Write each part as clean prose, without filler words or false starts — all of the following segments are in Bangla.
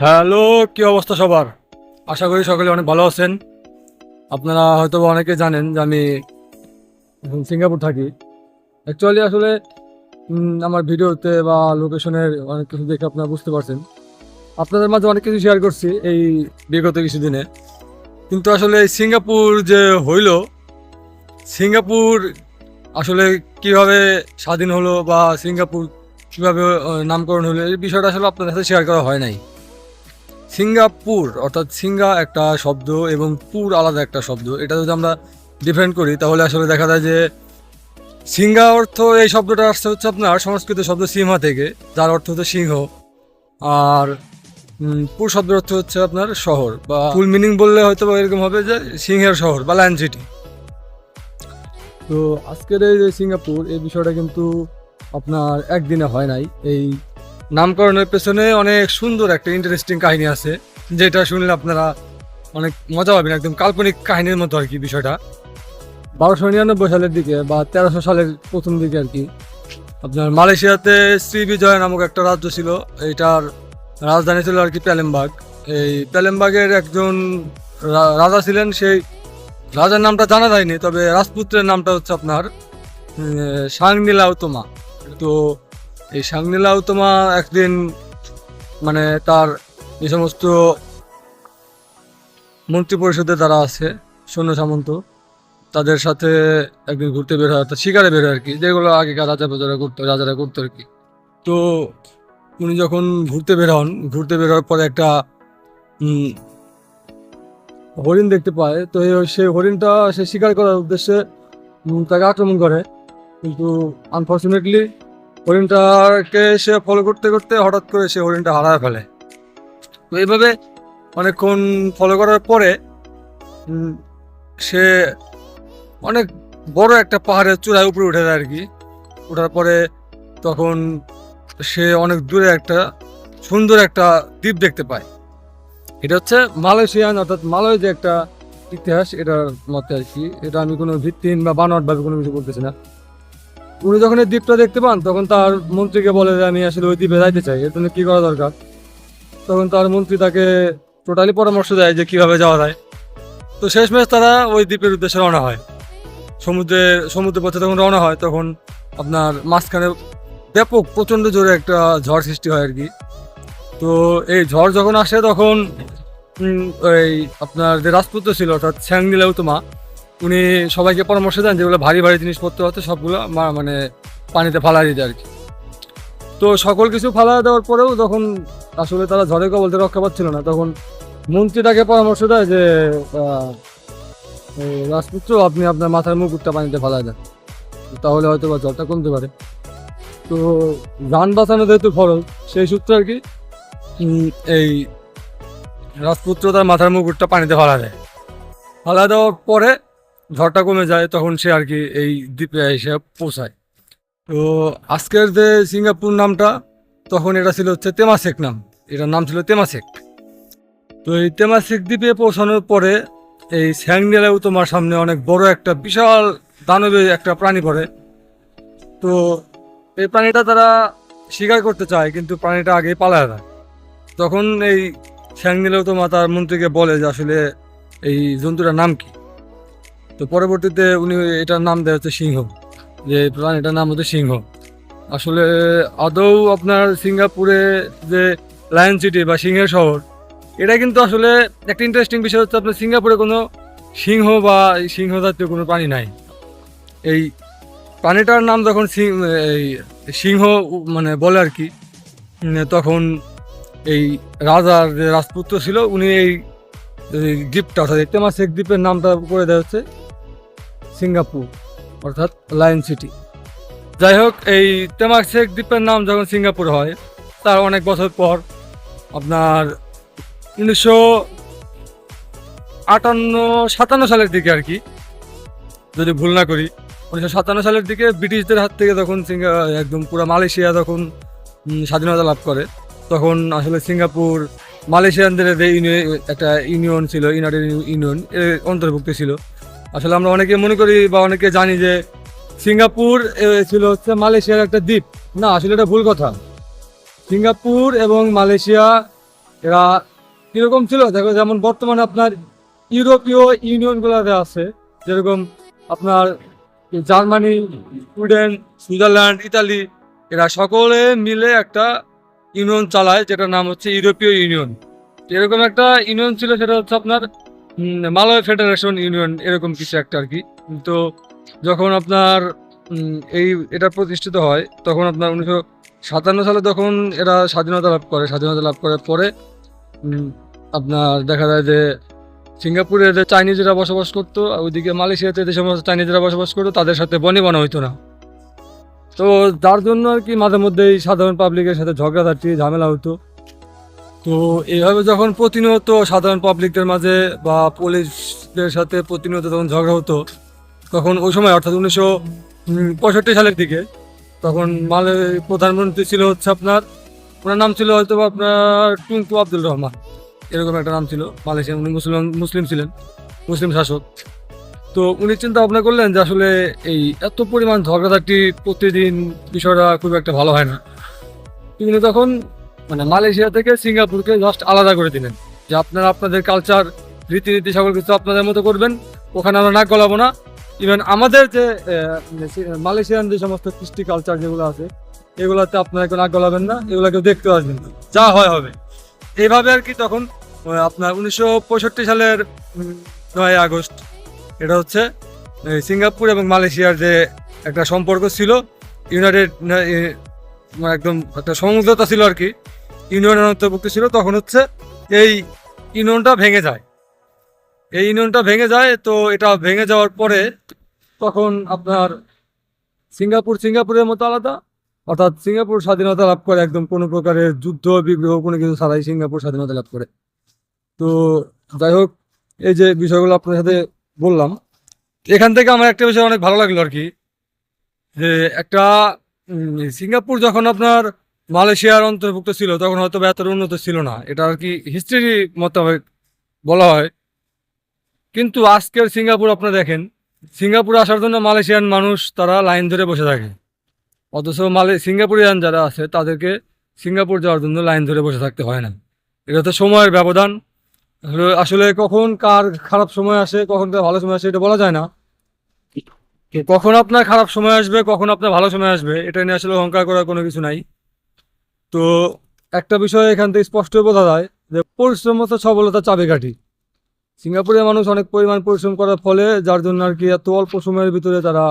হ্যালো, কি অবস্থা সবার? আশা করি সকলে অনেক ভালো আছেন। আপনারা হয়তো অনেকে জানেন যে আমি এখন সিঙ্গাপুর থাকি। অ্যাকচুয়ালি আসলে আমার ভিডিওতে বা লোকেশনের অনেক কিছু দেখে আপনারা বুঝতে পারছেন। আপনাদের মাঝে অনেক কিছু শেয়ার করছি এই বিগত কিছুদিনে। কিন্তু আসলে এই সিঙ্গাপুর যে হইল, সিঙ্গাপুর আসলে কিভাবে স্বাধীন হলো বা সিঙ্গাপুর কিভাবে নামকরণ হলো, এই বিষয়টা আসলে আপনাদের সাথে শেয়ার করা হয় নাই। সিঙ্গাপুর অর্থাৎ সিঙ্গা একটা শব্দ এবং পুর আলাদা একটা শব্দ। এটা যদি আমরা ডিফারেন্ট করি তাহলে আসলে দেখা যায় যে সিঙ্গা অর্থ, এই শব্দটা আসছে হচ্ছে আপনার সংস্কৃত শব্দ সিমহা থেকে, যার অর্থ হচ্ছে সিংহ। আর পুর শব্দের অর্থ হচ্ছে আপনার শহর, বা ফুল মিনিং বললে হয়তো বা এরকম হবে যে সিংহের শহর বা লায়ন সিটি। তো আজকের এই যে সিঙ্গাপুর, এই বিষয়টা কিন্তু আপনার একদিনে হয় নাই। এই নামকরণের পেছনে অনেক সুন্দর একটা ইন্টারেস্টিং কাহিনী আছে, যেটা শুনলে আপনারা অনেক মজা পাবেন, একদম কাল্পনিক কাহিনীর মতো আর কি বিষয়টা। 1299 সালের দিকে বা 1300 সালের প্রথম দিকে আর কি, আপনার মালয়েশিয়াতে শ্রীবিজয় নামক একটা রাজ্য ছিল। এটার রাজধানী ছিল আর কি প্যালেমবাগ। এই প্যালেমবাগের একজন রাজা ছিলেন। সেই রাজার নামটা জানা যায়নি, তবে রাজপুত্রের নামটা হচ্ছে আপনার সাংনিলা উতমা। তো এই সাংনিলা উতমা একদিন মানে তার যে সমস্ত মন্ত্রী পরিষদে যারা আছে, সৈন্য সামন্ত, তাদের সাথে একদিন ঘুরতে বের হয়, অর্থাৎ শিকারে বের হয় আর কি, যেগুলো আগেকার রাজারা করতো আর কি। তো উনি যখন ঘুরতে বের হন, ঘুরতে বের হওয়ার পরে একটা উম, হরিণ দেখতে পায়। তো সেই হরিণটা সে শিকার করার উদ্দেশ্যে তাকে আক্রমণ করে, কিন্তু আনফর্চুনেটলি হরিণটাকে সে ফলো করতে করতে হঠাৎ করে সে হরিণটা হারায় ফেলে। তো এইভাবে অনেকক্ষণ ফলো করার পরে উম, সে অনেক বড় একটা পাহাড়ের চূড়ায় উপরে উঠে যায় আর কি। ওঠার পরে তখন সে অনেক দূরে একটা সুন্দর একটা দ্বীপ দেখতে পায়। এটা হচ্ছে মালয়েশিয়ান, অর্থাৎ মালয় যে একটা ইতিহাস, এটার মতে আর কি। এটা আমি কোনো ভিত্তিহীন বা বানোয়াট ভাবে কোনো কিছু বলতেছি না। উনি যখন এই দ্বীপটা দেখতে পান, তখন তার মন্ত্রীকে বলে যে আমি আসলে ওই দ্বীপে যাইতে চাই, এর জন্য কি করা দরকার। তখন তার মন্ত্রী তাকে টোটালি পরামর্শ দেয় যে কিভাবে যাওয়া যায়। তো শেষমেশ তারা ওই দ্বীপের উদ্দেশ্যে রওনা হয়। সমুদ্র পথে তখন রওনা হয়, তখন আপনার মাঝখানে ব্যাপক প্রচণ্ড জোরে একটা ঝড় সৃষ্টি হয় আর কি। তো এই ঝড় যখন আসে তখন ওই আপনার যে রাজপুত্র ছিল, অর্থাৎ ছ্যাংনিলা উতমা, উনি সবাইকে পরামর্শ দেন যেগুলো ভারী ভারী জিনিসপত্র হচ্ছে সবগুলো মানে পানিতে ফালা দিতে আর কি। তো সকল কিছু ফালা দেওয়ার পরেও যখন আসলে তারা ঝড়ে কবলতে রক্ষা পাচ্ছিল না, তখন মন্ত্রী তাকে পরামর্শ দেয় যে রাজপুত্র, আপনি আপনার মাথার মুকুটটা পানিতে ফালা দেন, তাহলে হয়তো বা ঝড়টা কমতে পারে। তো যান বাঁচানো যেহেতু ফরজ, সেই সূত্রে আর কি এই রাজপুত্র তার মাথার মুকুটটা পানিতে ফালা দেয়। ফালা দেওয়ার পরে ঝড়টা কমে যায়, তখন সে আর কি এই দ্বীপে এসে পৌঁছায়। তো আজকের যে সিঙ্গাপুর নামটা, তখন এটা ছিল হচ্ছে তেমাসেক নাম। এটার নাম ছিল তেমাসেক। তো এই তেমাসেক দ্বীপে পৌঁছানোর পরে এই স্যাংনিলা উতমার সামনে অনেক বড় একটা বিশাল দানবে একটা প্রাণী পড়ে। তো এই প্রাণীটা তারা শিকার করতে চায়, কিন্তু প্রাণীটা আগে পালায় যায়। তখন এই স্যাংনিলা উতমা তার মন্ত্রীকে বলে যে আসলে এই জন্তুটার নাম কি। তো পরবর্তীতে উনি এটার নাম দেয় হচ্ছে সিংহ, যে প্রাণীটার নাম হচ্ছে সিংহ। আসলে আদৌ আপনার সিঙ্গাপুরে যে লায়ন সিটি বা সিংহের শহর, এটা কিন্তু আসলে একটা ইন্টারেস্টিং বিষয় হচ্ছে আপনার সিঙ্গাপুরে কোনো সিংহ বা সিংহ জাতীয় কোনো প্রাণী নাই। এই প্রাণীটার নাম যখন এই সিংহ মানে বলে আর কি, তখন এই রাজার যে রাজপুত্র ছিল, উনি এই দ্বীপটা অর্থাৎ তেমাসেক দ্বীপের নামটা করে দেওয়া হচ্ছে সিঙ্গাপুর, অর্থাৎ লায়ন সিটি। যাই হোক, এই তেমাসেক দ্বীপের নাম যখন সিঙ্গাপুর হয়, তার অনেক বছর পর আপনার 1958-57 সালের দিকে আর কি, যদি ভুল না করি, 1957 সালের দিকে ব্রিটিশদের হাত থেকে যখন একদম পুরো মালয়েশিয়া যখন স্বাধীনতা লাভ করে, তখন আসলে সিঙ্গাপুর মালয়েশিয়ানদের যে একটা ইউনিয়ন ছিল, ইউনাইটেড ইউনিয়ন এর অন্তর্ভুক্ত ছিল। আসলে আমরা অনেকে মনে করি বা অনেকে জানি যে সিঙ্গাপুর ছিল হচ্ছে মালয়েশিয়ার একটা দ্বীপ। না, আসলে এটা ভুল কথা। সিঙ্গাপুর এবং মালয়েশিয়া এরা কিরকম ছিল দেখো, যেমন বর্তমানে আপনার ইউরোপীয় ইউনিয়নগুলোতে আছে, যেরকম আপনার জার্মানি, সুইডেন, সুইজারল্যান্ড, ইতালি, এরা সকলে মিলে একটা ইউনিয়ন চালায়, যেটার নাম হচ্ছে ইউরোপীয় ইউনিয়ন। এরকম একটা ইউনিয়ন ছিল, সেটা হচ্ছে আপনার মালয় ফেডারেশন ইউনিয়ন, এরকম কিছু একটা আর কি। তো যখন আপনার এটা প্রতিষ্ঠিত হয়, তখন আপনার 1957 সালে তখন এরা স্বাধীনতা লাভ করে। স্বাধীনতা লাভ করার পরে আপনার দেখা যায় যে সিঙ্গাপুরে যে চাইনিজরা বসবাস করতো, আর ওইদিকে মালয়েশিয়াতে যে সমস্ত চাইনিজরা বসবাস করতো, তাদের সাথে বনিবনা হইতো না। তো যার জন্য আর কি মাঝে মধ্যেই সাধারণ পাবলিকের সাথে ঝগড়াঝাটি ঝামেলা হতো। তো এইভাবে যখন প্রতিনিয়ত সাধারণ পাবলিকদের মাঝে বা পুলিশদের সাথে প্রতিনিয়ত যখন ঝগড়া হতো, তখন ওই সময় অর্থাৎ 1965 সালের দিকে, তখন প্রধানমন্ত্রী ছিল হচ্ছে আপনার, ওনার নাম ছিল হয়তো আপনার টুংকু আব্দুল রহমান, এরকম একটা নাম ছিল। মালয়েশিয়া, উনি মুসলিম ছিলেন, মুসলিম শাসক। তো উনি চিন্তা ভাবনা করলেন যে আসলে এই এত পরিমাণ ঝগড়াঝাটি প্রতিদিন, বিষয়টা খুব একটা ভালো হয় না। তিনি তখন মানে মালয়েশিয়া থেকে সিঙ্গাপুরকে জাস্ট আলাদা করে দিলেন, যে আপনারা আপনাদের কালচার, রীতিনীতি সকল কিছু আপনাদের মতো করবেন, ওখানে আমরা নাক গলাবো না। ইভেন আমাদের যে মালয়েশিয়ান যে সমস্ত কৃষ্টি কালচার যেগুলো আছে, এগুলাতে আপনারা কেউ নাক গলাবেন না, এগুলো কেউ দেখতে আসবেন না, যা হয় হবে। এইভাবে আর কি তখন আপনার 1965 সালের 9 আগস্ট, এটা হচ্ছে সিঙ্গাপুর এবং মালয়েশিয়ার যে একটা সম্পর্ক ছিল, ইউনাইটেড একদম একটা সমঝোতা ছিল আর কি, ইউনিয়নের অন্তর্ভুক্ত ছিল, তখন হচ্ছে এই ইউনিয়নটা ভেঙে যায়। এই ইউনিয়নটা ভেঙে যায়, তো এটা ভেঙে যাওয়ার পরে তখন আপনার সিঙ্গাপুরের মতো আলাদা, অর্থাৎ সিঙ্গাপুর স্বাধীনতা লাভ করে একদম কোনো প্রকারের যুদ্ধ বিগ্রহ কোনো কিছু ছাড়াই সিঙ্গাপুর স্বাধীনতা লাভ করে। তো যাই হোক, এই যে বিষয়গুলো আপনার সাথে বললাম, এখান থেকে আমার একটা বিষয় অনেক ভালো লাগলো আর কি, যে একটা সিঙ্গাপুর যখন আপনার মালয়েশিয়ার অন্তর্ভুক্ত ছিল, তখন হয়তো বা এতটা উন্নত ছিল না, এটা আর কি হিস্ট্রি মোতাবেক বলা হয়। কিন্তু আজকের সিঙ্গাপুর আপনারা দেখেন, সিঙ্গাপুরে আসার জন্য মালয়েশিয়ান মানুষ তারা লাইন ধরে বসে থাকে, অথচ সিঙ্গাপুরিয়ান যারা আছে তাদেরকে সিঙ্গাপুর যাওয়ার জন্য লাইন ধরে বসে থাকতে হয় না। এটা তো সময়ের ব্যবধান। আসলে কখন কার খারাপ সময় আসে, কখন কার ভালো সময় আসে, এটা বলা যায় না। কখন আপনার খারাপ সময় আসবে, কখন আপনার ভালো সময় আসবে, এটা নিয়ে আসলে অহংকার করার কোনো কিছু নাই। তো একটা বিষয় এখান থেকে স্পষ্ট বোঝা যায় যে পরিশ্রম হচ্ছে সফলতার চাবিকাঠি। সিঙ্গাপুরের মানুষ অনেক পরিমাণ পরিশ্রম করার ফলে, যার জন্য আর কি এত অল্প সময়ের ভিতরে তারা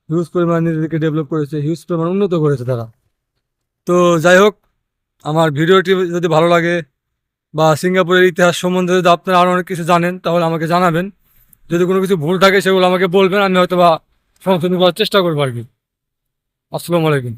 হিউজ পরিমাণ নিজেদেরকে ডেভেলপ করেছে, হিউজ পরিমাণ উন্নত করেছে তারা। তো যাই হোক, আমার ভিডিওটি যদি ভালো লাগে বা সিঙ্গাপুরের ইতিহাস সম্বন্ধে যদি আপনারা আরও অনেক কিছু জানেন, তাহলে আমাকে জানাবেন। যদি কোনো কিছু ভুল থাকে সেগুলো আমাকে বলবেন, আমি হয়তো বা সংশোধন করার চেষ্টা করবো আর কি। আসসালামু আলাইকুম।